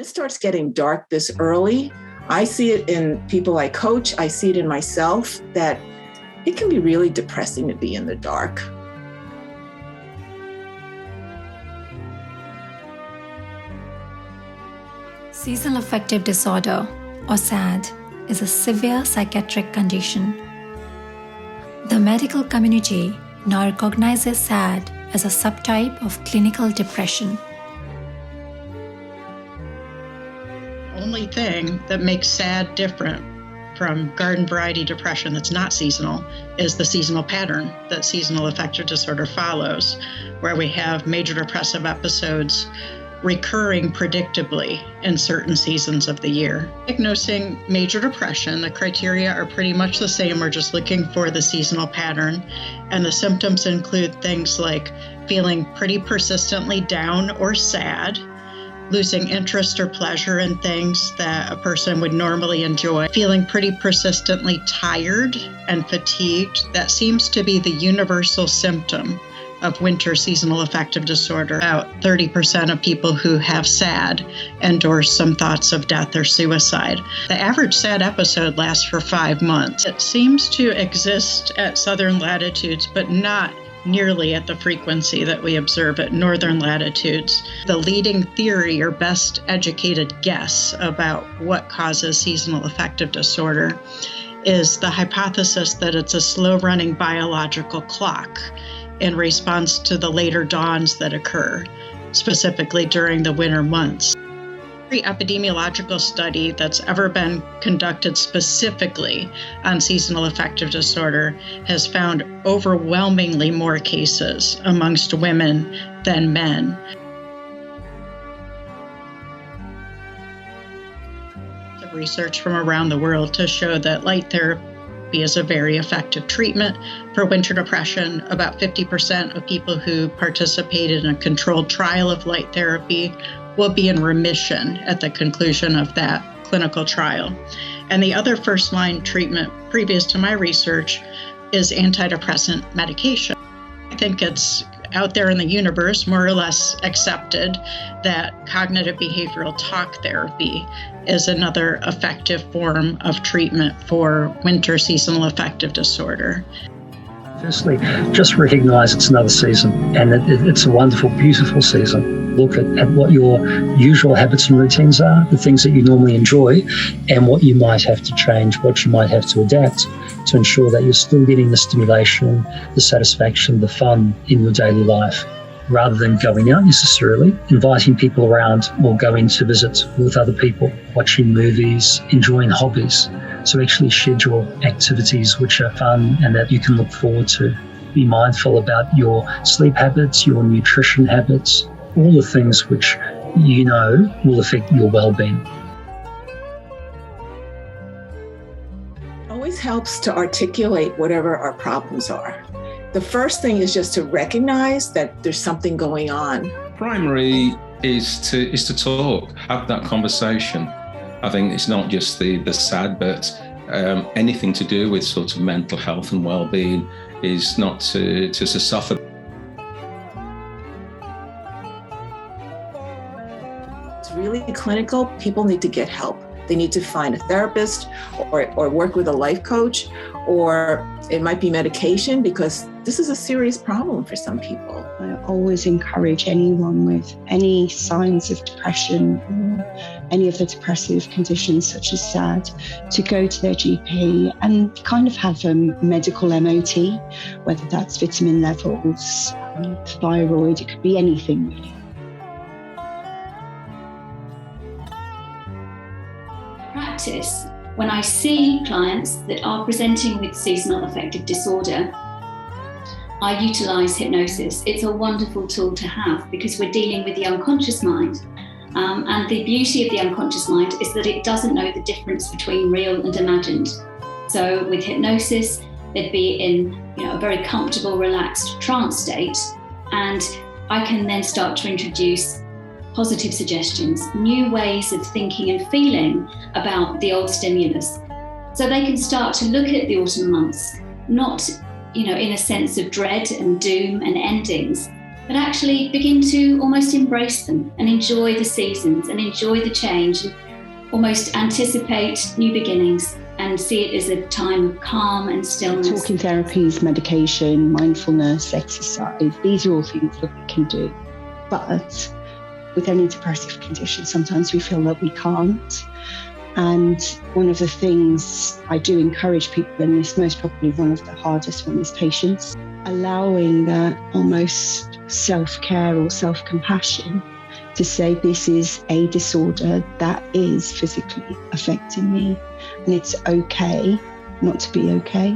starts getting dark this early, I see it in people I coach, I see it in myself, that it can be really depressing to be in the dark. Seasonal Affective Disorder, or SAD, is a severe psychiatric condition. The medical community now recognizes SAD as a subtype of clinical depression. The only thing that makes SAD different from garden variety depression that's not seasonal is the seasonal pattern that seasonal affective disorder follows, where we have major depressive episodes recurring predictably in certain seasons of the year. Diagnosing major depression, the criteria are pretty much the same. We're just looking for the seasonal pattern, and the symptoms include things like feeling pretty persistently down or sad, losing interest or pleasure in things that a person would normally enjoy, feeling pretty persistently tired and fatigued. That seems to be the universal symptom of winter seasonal affective disorder. About 30% of people who have SAD endorse some thoughts of death or suicide. The average SAD episode lasts for 5 months. It seems to exist at southern latitudes, but not nearly at the frequency that we observe at northern latitudes. The leading theory or best educated guess about what causes seasonal affective disorder is the hypothesis that it's a slow-running biological clock in response to the later dawns that occur, specifically during the winter months. Every epidemiological study that's ever been conducted specifically on seasonal affective disorder has found overwhelmingly more cases amongst women than men. Research from around the world to show that light therapy is a very effective treatment for winter depression. About 50% of people who participated in a controlled trial of light therapy will be in remission at the conclusion of that clinical trial. And the other first-line treatment previous to my research is antidepressant medication. I think it's out there in the universe, more or less accepted, that cognitive behavioral talk therapy is another effective form of treatment for winter seasonal affective disorder. Firstly, just recognize it's another season, and it's a wonderful, beautiful season. Look at what your usual habits and routines are, the things that you normally enjoy, and what you might have to change, what you might have to adapt to ensure that you're still getting the stimulation, the satisfaction, the fun in your daily life. Rather than going out necessarily, inviting people around or going to visit with other people, watching movies, enjoying hobbies. So actually schedule activities which are fun and that you can look forward to. Be mindful about your sleep habits, your nutrition habits, all the things which you know will affect your well-being. Always helps to articulate whatever our problems are. The first thing is just to recognize that there's something going on. Primary is to talk, have that conversation. I think it's not just the SAD, but anything to do with sort of mental health and well-being is not to suffer. It's really clinical. People need to get help. They need to find a therapist or work with a life coach, or it might be medication, because this is a serious problem for some people. I always encourage anyone with any signs of depression or any of the depressive conditions such as SAD to go to their GP and kind of have a medical MOT, whether that's vitamin levels, thyroid, it could be anything really. Practice, when I see clients that are presenting with seasonal affective disorder, I utilise hypnosis. It's a wonderful tool to have because we're dealing with the unconscious mind. And the beauty of the unconscious mind is that it doesn't know the difference between real and imagined. So with hypnosis, they'd be in a very comfortable, relaxed trance state, and I can then start to introduce positive suggestions, new ways of thinking and feeling about the old stimulus. So they can start to look at the autumn months, not in a sense of dread and doom and endings, but actually begin to almost embrace them and enjoy the seasons and enjoy the change and almost anticipate new beginnings and see it as a time of calm and stillness. Talking therapies, medication, mindfulness, exercise, these are all things that we can do. But with any depressive condition, sometimes we feel that we can't. And one of the things I do encourage people, and it's most probably one of the hardest ones, is patience. Allowing that almost self-care or self-compassion to say this is a disorder that is physically affecting me, and it's okay not to be okay.